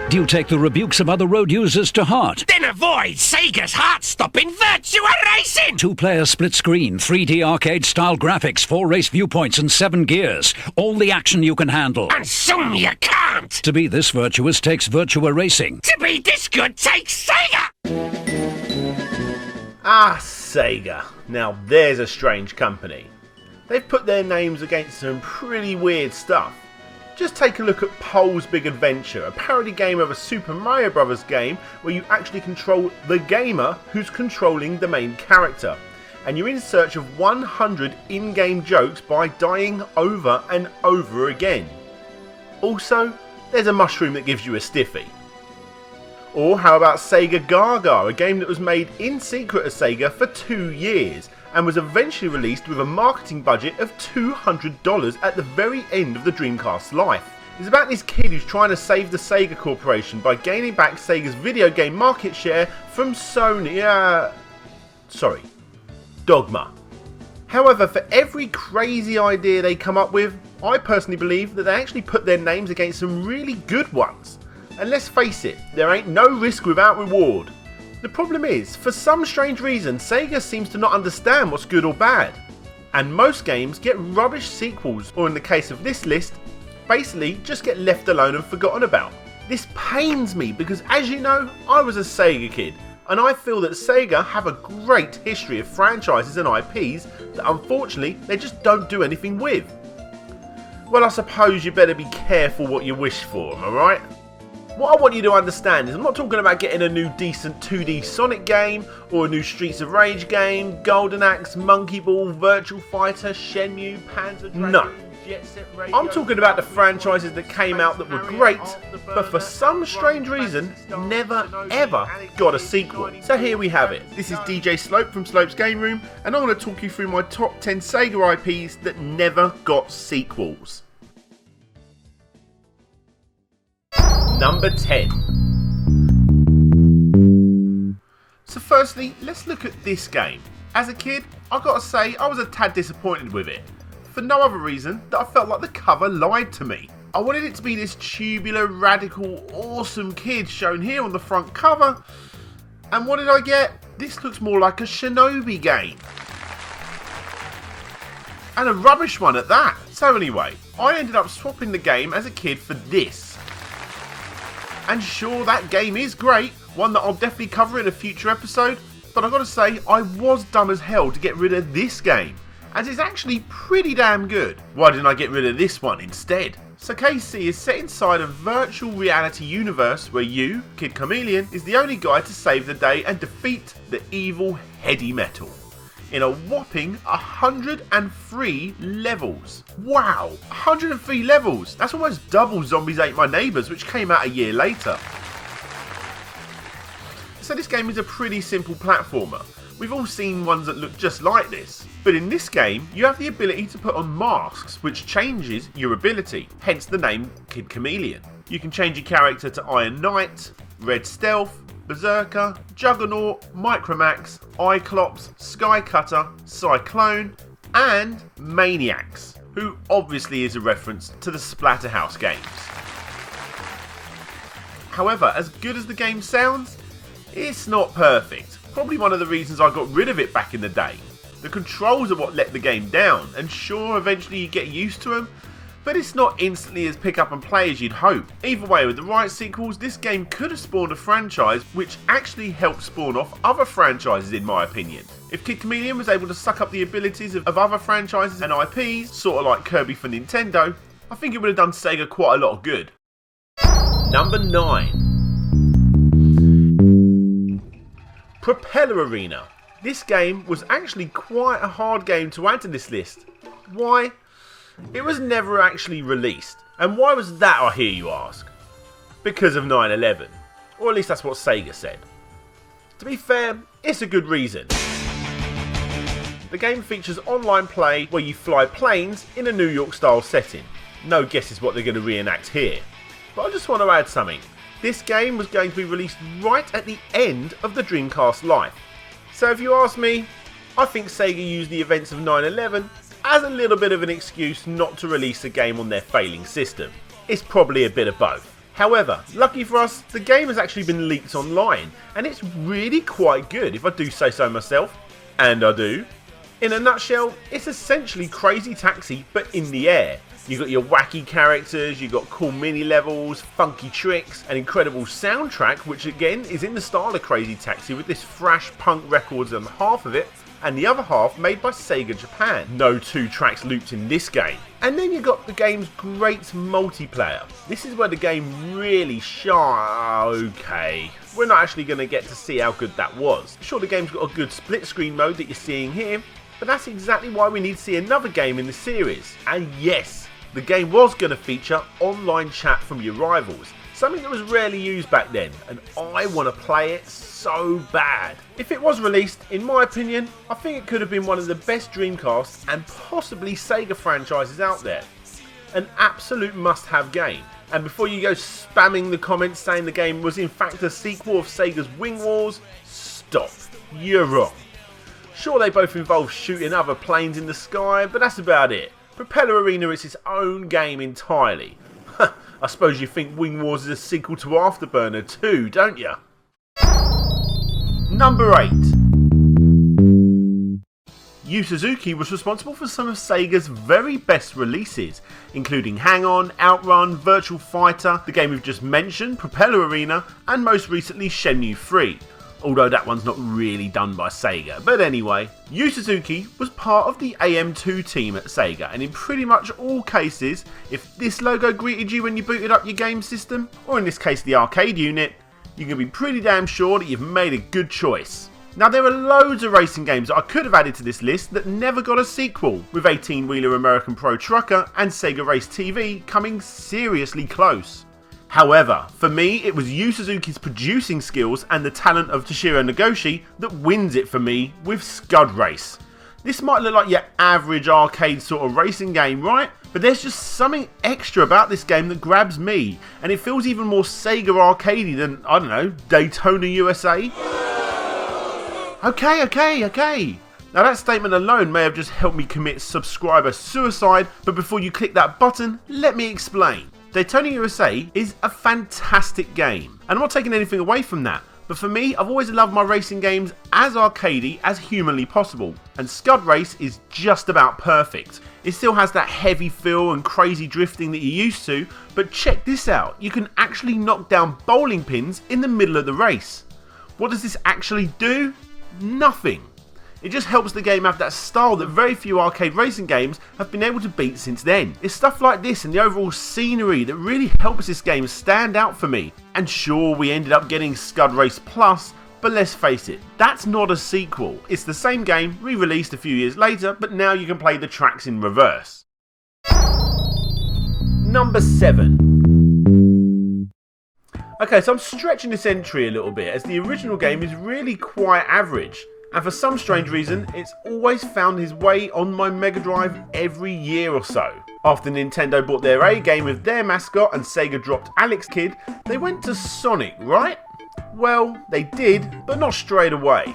Do you take the rebukes of other road users to heart? Then avoid Sega's heart-stopping Virtua Racing! 2-player split screen, 3D arcade-style graphics, 4 race viewpoints and 7 gears. All the action you can handle. And some you can't! To be this virtuous takes Virtua Racing. To be this good takes Sega! Ah, Sega. Now there's a strange company. They've put their names against some pretty weird stuff. Just take a look at Pole's Big Adventure, a parody game of a Super Mario Bros. Game where you actually control the gamer who's controlling the main character. And you're in search of 100 in-game jokes by dying over and over again. Also, there's a mushroom that gives you a stiffy. Or how about Sega Gaga, a game that was made in secret of Sega for 2 years and was eventually released with a marketing budget of $200 at the very end of the Dreamcast's life. It's about this kid who's trying to save the Sega Corporation by gaining back Sega's video game market share from Dogma. However, for every crazy idea they come up with, I personally believe that they actually put their names against some really good ones. And let's face it, there ain't no risk without reward. The problem is, for some strange reason, Sega seems to not understand what's good or bad. And most games get rubbish sequels, or in the case of this list, basically just get left alone and forgotten about. This pains me because, as you know, I was a Sega kid, and I feel that Sega have a great history of franchises and IPs that unfortunately they just don't do anything with. Well, I suppose you better be careful what you wish for, am I right? What I want you to understand is I'm not talking about getting a new decent 2D Sonic game, or a new Streets of Rage game, Golden Axe, Monkey Ball, Virtual Fighter, Shenmue, Panzer Dragoon, no. Jet Set Radio. I'm talking about the franchises that came out that were great, but for some strange reason, never ever got a sequel. So here we have it. This is DJ Slope from Slope's Game Room, and I'm going to talk you through my top 10 Sega IPs that never got sequels. Number 10. So firstly, let's look at this game. As a kid, I've got to say I was a tad disappointed with it. For no other reason that I felt like the cover lied to me. I wanted it to be this tubular, radical, awesome kid shown here on the front cover. And what did I get? This looks more like a Shinobi game. And a rubbish one at that. So anyway, I ended up swapping the game as a kid for this. And sure, that game is great, one that I'll definitely cover in a future episode, but I've got to say, I was dumb as hell to get rid of this game, as it's actually pretty damn good. Why didn't I get rid of this one instead? So KC is set inside a virtual reality universe where you, Kid Chameleon, is the only guy to save the day and defeat the evil Heady Metal in a whopping 103 levels. Wow, 103 levels! That's almost double Zombies Ate My Neighbours, which came out a year later. So this game is a pretty simple platformer. We've all seen ones that look just like this. But in this game, you have the ability to put on masks, which changes your ability, hence the name Kid Chameleon. You can change your character to Iron Knight, Red Stealth, Berserker, Juggernaut, Micromax, Cyclops, Skycutter, Cyclone, and Maniacs, who obviously is a reference to the Splatterhouse games. However, as good as the game sounds, it's not perfect. Probably one of the reasons I got rid of it back in the day. The controls are what let the game down, and sure, eventually you get used to them, but it's not instantly as pick up and play as you'd hope. Either way, with the right sequels, this game could have spawned a franchise which actually helped spawn off other franchises in my opinion. If Kid Chameleon was able to suck up the abilities of other franchises and IPs, sort of like Kirby for Nintendo, I think it would have done Sega quite a lot of good. Number 9. Propeller Arena. This game was actually quite a hard game to add to this list. Why? It was never actually released. And why was that, I hear you ask? Because of 9/11. Or at least that's what Sega said. To be fair, it's a good reason. The game features online play where you fly planes in a New York style setting. No guesses what they're going to reenact here. But I just want to add something. This game was going to be released right at the end of the Dreamcast life. So if you ask me, I think Sega used the events of 9/11 as a little bit of an excuse not to release a game on their failing system. It's probably a bit of both. However, lucky for us, the game has actually been leaked online, and it's really quite good if I do say so myself, and I do. In a nutshell, it's essentially Crazy Taxi but in the air. You've got your wacky characters, you've got cool mini levels, funky tricks, an incredible soundtrack which again is in the style of Crazy Taxi with this thrash punk records on half of it and the other half made by Sega Japan. No two tracks looped in this game. And then you've got the game's great multiplayer. This is where the game really shines. Okay, we're not actually going to get to see how good that was. Sure, the game's got a good split screen mode that you're seeing here, but that's exactly why we need to see another game in the series. And yes, the game was going to feature online chat from your rivals, something that was rarely used back then, and I want to play it so bad. If it was released, in my opinion, I think it could have been one of the best Dreamcast and possibly Sega franchises out there. An absolute must-have game. And before you go spamming the comments saying the game was in fact a sequel of Sega's Wing Wars, stop. You're wrong. Sure, they both involve shooting other planes in the sky, but that's about it. Propeller Arena is its own game entirely. I suppose you think Wing Wars is a sequel to Afterburner too, don't you? Number 8. Yu Suzuki was responsible for some of Sega's very best releases, including Hang On, Outrun, Virtual Fighter, the game we've just mentioned, Propeller Arena, and most recently Shenmue 3. Although that one's not really done by Sega. But anyway, Yu Suzuki was part of the AM2 team at Sega, and in pretty much all cases, if this logo greeted you when you booted up your game system, or in this case the arcade unit, you can be pretty damn sure that you've made a good choice. Now there are loads of racing games that I could have added to this list that never got a sequel, with 18-wheeler American Pro Trucker and Sega Race TV coming seriously close. However, for me, it was Yu Suzuki's producing skills and the talent of Toshiro Nagoshi that wins it for me with Scud Race. This might look like your average arcade sort of racing game, right? But there's just something extra about this game that grabs me, and it feels even more Sega arcadey than, I don't know, Daytona USA? Okay. Now that statement alone may have just helped me commit subscriber suicide, but before you click that button, let me explain. Daytona USA is a fantastic game, and I'm not taking anything away from that, but for me, I've always loved my racing games as arcadey as humanly possible, and Scud Race is just about perfect. It still has that heavy feel and crazy drifting that you're used to, but check this out, you can actually knock down bowling pins in the middle of the race. What does this actually do? Nothing. It just helps the game have that style that very few arcade racing games have been able to beat since then. It's stuff like this and the overall scenery that really helps this game stand out for me. And sure, we ended up getting Scud Race Plus, but let's face it, that's not a sequel. It's the same game, re-released a few years later, but now you can play the tracks in reverse. Number 7. Okay, so I'm stretching this entry a little bit as the original game is really quite average. And for some strange reason, it's always found his way on my Mega Drive every year or so. After Nintendo bought their A game with their mascot and Sega dropped Alex Kidd, they went to Sonic, right? Well, they did, but not straight away.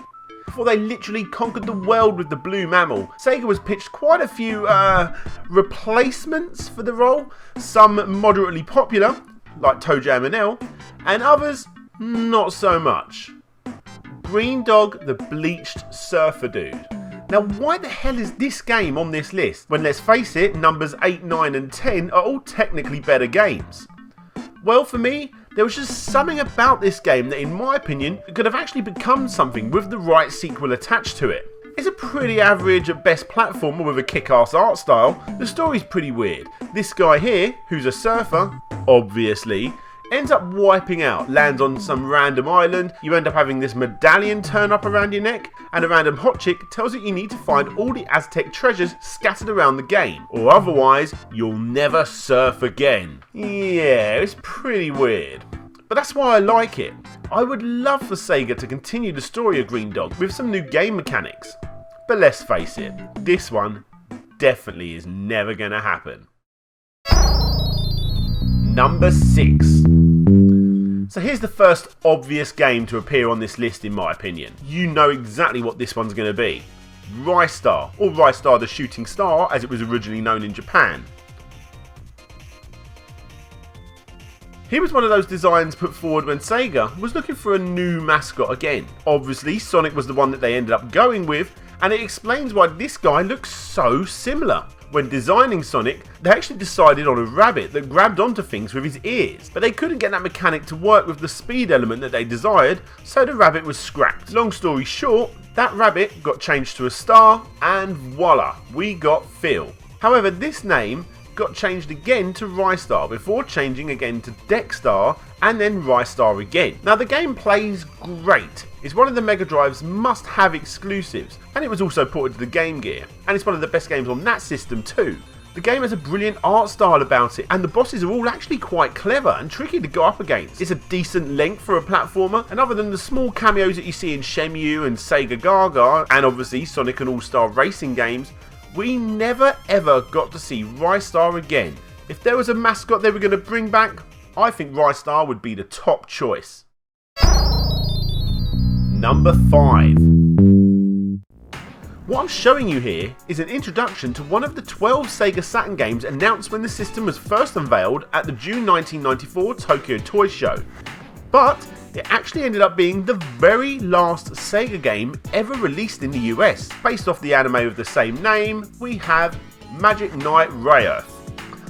Before they literally conquered the world with the Blue Mammal, Sega was pitched quite a few replacements for the role. Some moderately popular, like ToeJam and L, and others not so much. Green Dog, the bleached surfer dude. Now why the hell is this game on this list, when let's face it, numbers 8, 9 and 10 are all technically better games? Well, for me, there was just something about this game that in my opinion could have actually become something with the right sequel attached to it. It's a pretty average at best platformer with a kick-ass art style. The story's pretty weird. This guy here, who's a surfer, obviously, ends up wiping out, lands on some random island, you end up having this medallion turn up around your neck, and a random hot chick tells you need to find all the Aztec treasures scattered around the game, or otherwise, you'll never surf again. Yeah, it's pretty weird. But that's why I like it. I would love for Sega to continue the story of Green Dog with some new game mechanics. But let's face it, this one definitely is never gonna happen. Number 6. So here's the first obvious game to appear on this list in my opinion. You know exactly what this one's going to be. Ristar, or Ristar the Shooting Star as it was originally known in Japan. He was one of those designs put forward when Sega was looking for a new mascot again. Obviously, Sonic was the one that they ended up going with, and it explains why this guy looks so similar. When designing Sonic, they actually decided on a rabbit that grabbed onto things with his ears, but they couldn't get that mechanic to work with the speed element that they desired, so the rabbit was scrapped. Long story short, that rabbit got changed to a star, and voila, we got Phil. However, this name got changed again to Ristar before changing again to Deckstar and then Ristar again. Now the game plays great. It's one of the Mega Drive's must-have exclusives, and it was also ported to the Game Gear, and it's one of the best games on that system too. The game has a brilliant art style about it, and the bosses are all actually quite clever and tricky to go up against. It's a decent length for a platformer, and other than the small cameos that you see in Shenmue and Sega Gaga, and obviously Sonic and All-Star Racing games, we never ever got to see Ristar again. If there was a mascot they were going to bring back, I think Ristar would be the top choice. Number 5. What I'm showing you here is an introduction to one of the 12 Sega Saturn games announced when the system was first unveiled at the June 1994 Tokyo Toy Show. But it actually ended up being the very last Sega game ever released in the US. Based off the anime of the same name, we have Magic Knight Rayearth.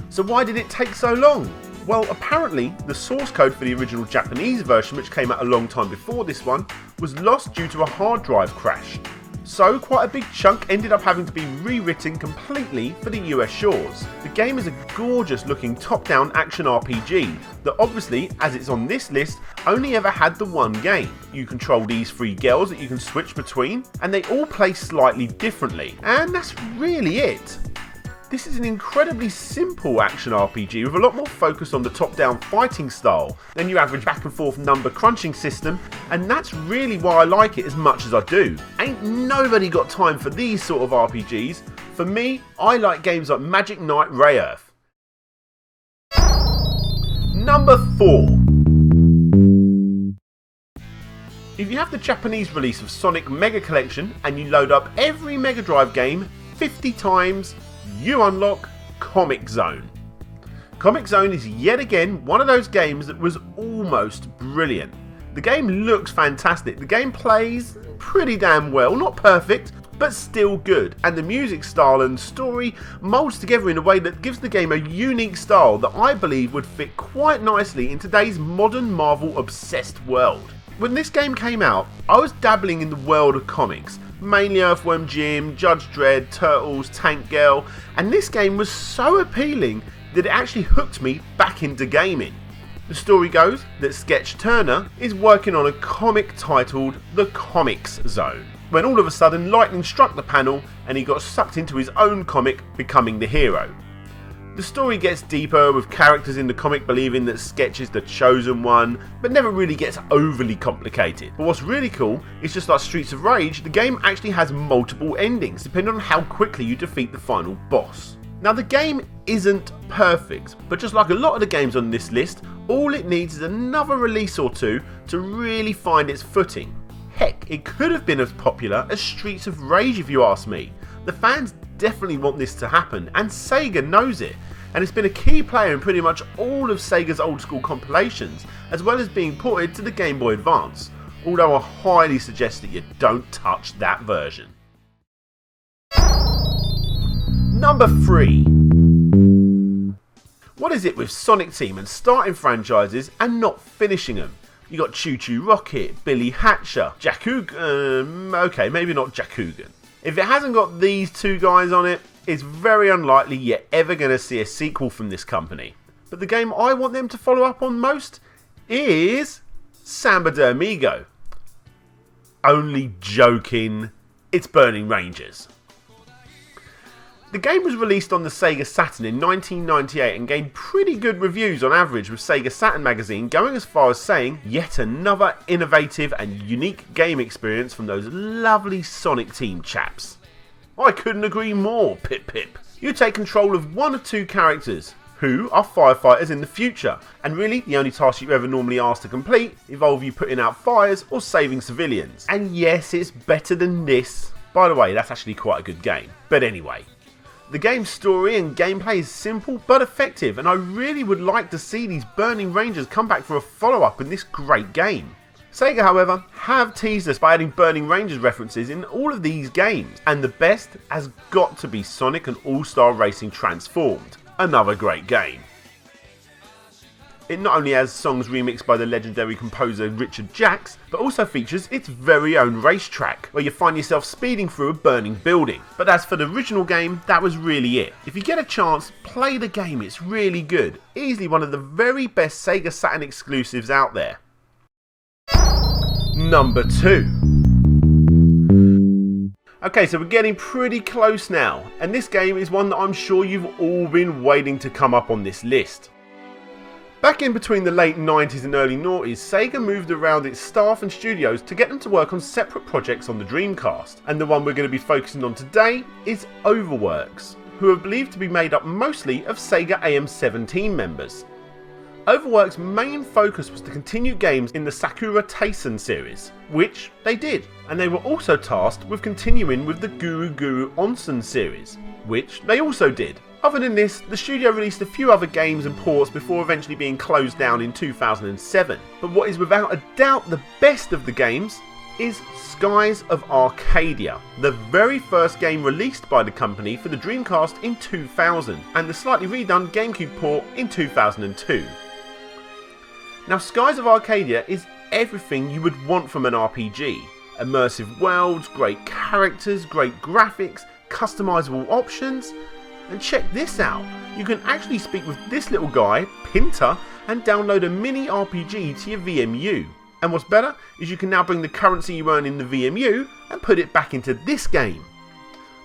So why did it take so long? Well, apparently the source code for the original Japanese version, which came out a long time before this one, was lost due to a hard drive crash. So quite a big chunk ended up having to be rewritten completely for the US shores. The game is a gorgeous looking top-down action RPG that obviously, as it's on this list, only ever had the one game. You control these 3 girls that you can switch between, and they all play slightly differently, and that's really it. This is an incredibly simple action RPG with a lot more focus on the top-down fighting style than your average back and forth number crunching system, and that's really why I like it as much as I do. Ain't nobody got time for these sort of RPGs. For me, I like games like Magic Knight Rayearth. Number 4. If you have the Japanese release of Sonic Mega Collection and you load up every Mega Drive game 50 times, you unlock Comix Zone. Comix Zone is yet again one of those games that was almost brilliant. The game looks fantastic, the game plays pretty damn well, not perfect, but still good, and the music style and story molds together in a way that gives the game a unique style that I believe would fit quite nicely in today's modern Marvel obsessed world. When this game came out, I was dabbling in the world of comics, mainly Earthworm Jim, Judge Dredd, Turtles, Tank Girl, and this game was so appealing that it actually hooked me back into gaming. The story goes that Sketch Turner is working on a comic titled The Comix Zone, when all of a sudden lightning struck the panel and he got sucked into his own comic, becoming the hero. The story gets deeper, with characters in the comic believing that Sketch is the chosen one, but never really gets overly complicated. But what's really cool is, just like Streets of Rage, the game actually has multiple endings depending on how quickly you defeat the final boss. Now the game isn't perfect, but just like a lot of the games on this list, all it needs is another release or two to really find its footing. Heck, it could have been as popular as Streets of Rage if you ask me. The fans definitely want this to happen, and Sega knows it, and it's been a key player in pretty much all of Sega's old school compilations, as well as being ported to the Game Boy Advance, although I highly suggest that you don't touch that version. Number 3. What is it with Sonic Team and starting franchises and not finishing them? You got Choo Choo Rocket, Billy Hatcher, Jakugan, okay, maybe not Jakugan. If it hasn't got these 2 guys on it, it's very unlikely you're ever going to see a sequel from this company. But the game I want them to follow up on most is Samba de Amigo. Only joking, it's Burning Rangers. The game was released on the Sega Saturn in 1998 and gained pretty good reviews on average, with Sega Saturn magazine going as far as saying yet another innovative and unique game experience from those lovely Sonic Team chaps. I couldn't agree more, Pip Pip. You take control of 1 or 2 characters who are firefighters in the future, and really the only task you ever normally asked to complete involve you putting out fires or saving civilians. And yes, it's better than this. By the way, that's actually quite a good game. But anyway. The game's story and gameplay is simple but effective, and I really would like to see these Burning Rangers come back for a follow-up in this great game. Sega, however, have teased us by adding Burning Rangers references in all of these games, and the best has got to be Sonic and All-Star Racing Transformed, another great game. It not only has songs remixed by the legendary composer Richard Jacks, but also features its very own racetrack, where you find yourself speeding through a burning building. But as for the original game, that was really it. If you get a chance, play the game, it's really good. Easily one of the very best Sega Saturn exclusives out there. Number 2. Okay, so we're getting pretty close now, and this game is one that I'm sure you've all been waiting to come up on this list. Back in between the late 90s and early noughties, Sega moved around its staff and studios to get them to work on separate projects on the Dreamcast, and the one we're going to be focusing on today is Overworks, who are believed to be made up mostly of Sega AM17 members. Overworks' main focus was to continue games in the Sakura Taisen series, which they did, and they were also tasked with continuing with the Guru Guru Onsen series, which they also did. Other than this, the studio released a few other games and ports before eventually being closed down in 2007. But what is without a doubt the best of the games is Skies of Arcadia, the very first game released by the company for the Dreamcast in 2000, and the slightly redone GameCube port in 2002. Now, Skies of Arcadia is everything you would want from an RPG. Immersive worlds, great characters, great graphics, customizable options. And check this out, you can actually speak with this little guy, Pinter, and download a mini RPG to your VMU. And what's better is you can now bring the currency you earn in the VMU and put it back into this game.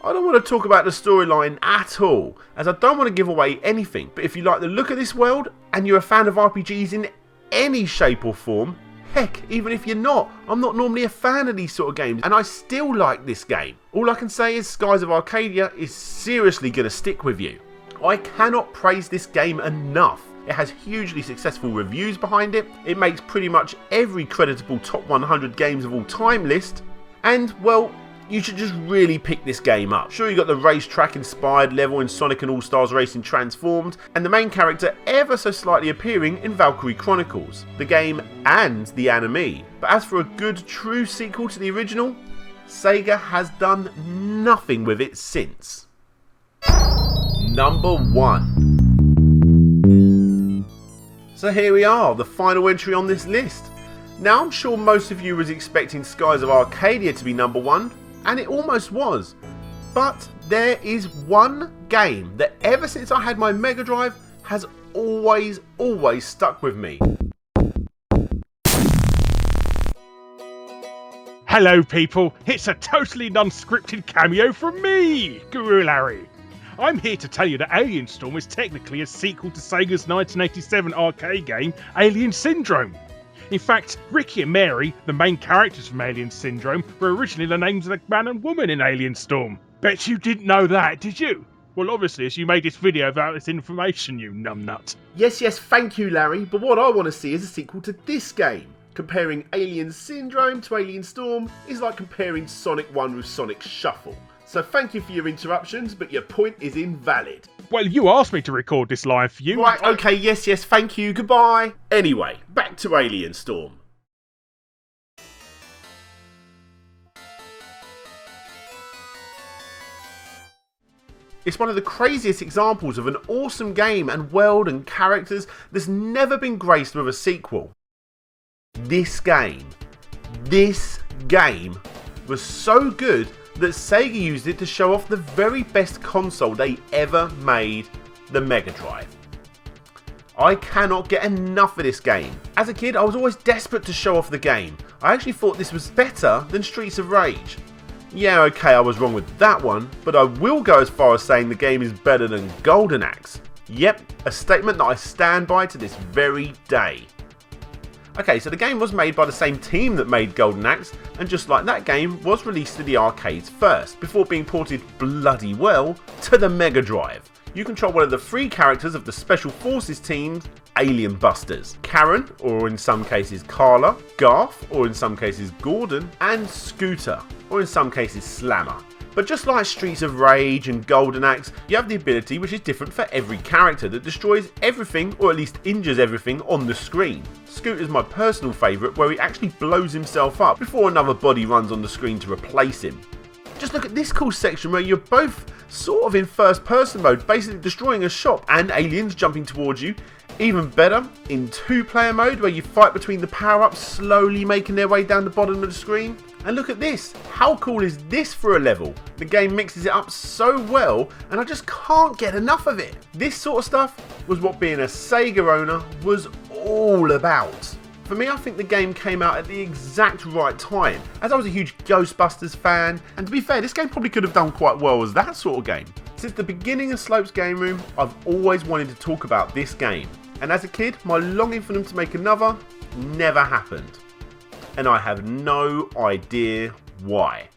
I don't want to talk about the storyline at all, as I don't want to give away anything, but if you like the look of this world and you're a fan of RPGs in any shape or form, heck, even if you're not, I'm not normally a fan of these sort of games, and I still like this game. All I can say is Skies of Arcadia is seriously going to stick with you. I cannot praise this game enough. It has hugely successful reviews behind it, it makes pretty much every creditable top 100 games of all time list, and well, you should just really pick this game up. Sure, you got the racetrack inspired level in Sonic and All-Stars Racing Transformed, and the main character ever so slightly appearing in Valkyrie Chronicles, the game and the anime. But as for a good true sequel to the original, Sega has done nothing with it since. Number 1. So here we are, the final entry on this list. Now I'm sure most of you was expecting Skies of Arcadia to be number 1, and it almost was, but there is one game that ever since I had my Mega Drive has always stuck with me. Hello people, it's a totally non-scripted cameo from me, Guru Larry. I'm here to tell you that Alien Storm is technically a sequel to Sega's 1987 arcade game Alien Syndrome. In fact, Ricky and Mary, the main characters from Alien Syndrome, were originally the names of the man and woman in Alien Storm. Bet you didn't know that, did you? Well, obviously, as you made this video about this information, you numbnut. Yes, thank you, Larry, but what I want to see is a sequel to this game. Comparing Alien Syndrome to Alien Storm is like comparing Sonic 1 with Sonic Shuffle. So thank you for your interruptions, but your point is invalid. Well, you asked me to record this live for you. Right, okay, yes, thank you, goodbye. Anyway, back to Alien Storm. It's one of the craziest examples of an awesome game and world and characters that's never been graced with a sequel. This game was so good that Sega used it to show off the very best console they ever made, the Mega Drive. I cannot get enough of this game. As a kid, I was always desperate to show off the game. I actually thought this was better than Streets of Rage. Yeah, okay, I was wrong with that one, but I will go as far as saying the game is better than Golden Axe. Yep, a statement that I stand by to this very day. Okay, so the game was made by the same team that made Golden Axe, and just like that game, was released to the arcades first, before being ported bloody well to the Mega Drive. You control one of the 3 characters of the Special Forces team, Alien Busters. Karen, or in some cases Carla, Garth, or in some cases Gordon, and Scooter, or in some cases Slammer. But just like Streets of Rage and Golden Axe, you have the ability which is different for every character that destroys everything, or at least injures everything, on the screen. Scooter's my personal favourite, where he actually blows himself up before another body runs on the screen to replace him. Just look at this cool section where you're both sort of in first person mode, basically destroying a shop and aliens jumping towards you. Even better, in 2-player mode where you fight between the power-ups slowly making their way down the bottom of the screen. And look at this, how cool is this for a level? The game mixes it up so well and I just can't get enough of it. This sort of stuff was what being a Sega owner was all about. For me, I think the game came out at the exact right time, as I was a huge Ghostbusters fan, and to be fair, this game probably could have done quite well as that sort of game. Since the beginning of Slope's Game Room, I've always wanted to talk about this game, and as a kid, my longing for them to make another never happened. And I have no idea why.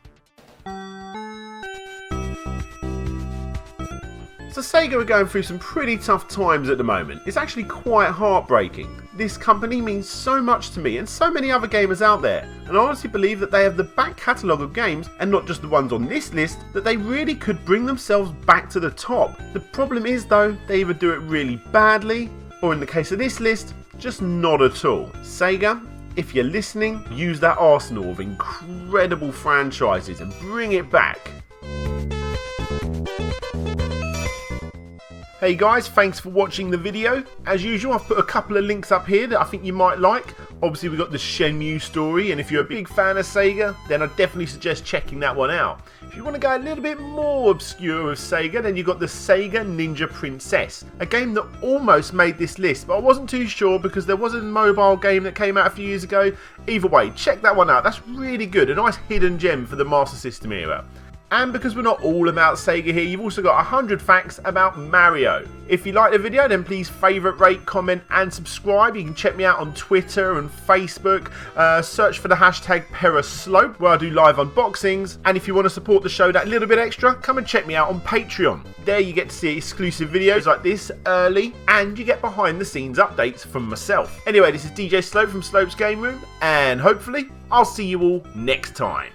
So Sega are going through some pretty tough times at the moment. It's actually quite heartbreaking. This company means so much to me and so many other gamers out there, and I honestly believe that they have the back catalogue of games, and not just the ones on this list, that they really could bring themselves back to the top. The problem is though, they either do it really badly, or in the case of this list, just not at all. Sega, if you're listening, use that arsenal of incredible franchises and bring it back. Hey guys, thanks for watching the video. As usual, I've put a couple of links up here that I think you might like. Obviously we've got the Shenmue story, and if you're a big fan of Sega, then I definitely suggest checking that one out. If you want to go a little bit more obscure with Sega, then you've got the Sega Ninja Princess, a game that almost made this list, but I wasn't too sure because there was a mobile game that came out a few years ago. Either way, check that one out, that's really good, a nice hidden gem for the Master System era. And because we're not all about Sega here, you've also got 100 facts about Mario. If you like the video, then please favourite, rate, comment and subscribe. You can check me out on Twitter and Facebook. Search for the hashtag Peraslope, where I do live unboxings. And if you want to support the show that little bit extra, come and check me out on Patreon. There you get to see exclusive videos like this early, and you get behind the scenes updates from myself. Anyway, this is DJ Slope from Slope's Game Room, and hopefully I'll see you all next time.